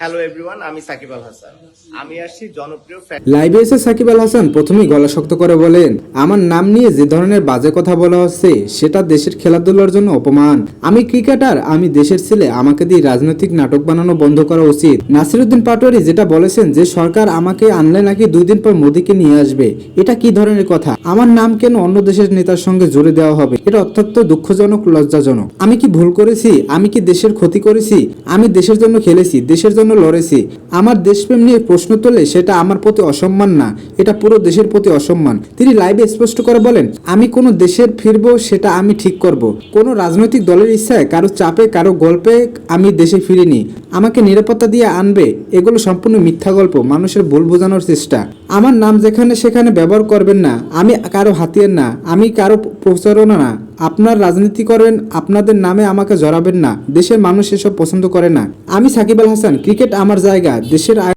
Hello everyone, আমি সাকিব আল হাসান। আমি আসছি জনপ্রিয় লাইভে এসে সাকিব আল হাসান প্রথমেই গলা শক্ত করে বলেন, আমার নাম নিয়ে যে ধরনের বাজে কথা বলা হচ্ছে সেটা দেশের খেলাধুলার জন্য অপমান। আমি ক্রিকেটার, আমি দেশের ছেলে, আমাকে দিয়ে রাজনৈতিক নাটক বানানো বন্ধ করা উচিত। নাসিরুদ্দিন পাটোয়ারি যেটা বলেছেন যে সরকার আমাকে আনলে নাকি 2 দিন পর মোদীকে নিয়ে আসবে, এটা কি ধরনের কথা? আমার নাম কেন অন্য দেশের নেতার সঙ্গে জুড়ে দেওয়া হবে? এটা অত্যন্ত দুঃখজনক, লজ্জাজনক। আমি কি ভুল করেছি? আমি কি দেশের ক্ষতি করেছি? আমি দেশের জন্য খেলেছি, দেশের জন্য লড়েছি। আমার দেশপ্রেম নিয়ে প্রশ্ন তোলে, সেটা আমার প্রতি অসম্মান না, এটা পুরো দেশের প্রতি অসম্মান। তিনি লাইভে স্পষ্ট করে বলেন, আমি কোন দেশের ফিরবো সেটা আমি ঠিক করব। কোন রাজনৈতিক দলের ইচ্ছায়, কারো চাপে, কারো গল্পে আমি দেশে ফিরিনি। আমাকে নিরাপত্তা দিয়ে আনবে, এগুলো সম্পূর্ণ মিথ্যা গল্প, মানুষের ভুল বোঝানোর চেষ্টা। আমার নাম যেখানে সেখানে ব্যবহার করবেন না। আমি কারো হাতিয়ার না, আমি কারো প্রচারণা না। আপনার রাজনীতি করেন, আপনাদের নামে আমাকে জড়াবেন না। দেশের মানুষ এসব পছন্দ করে না। আমি সাকিব আল হাসান, ক্রিকেট আমার জায়গা, দেশের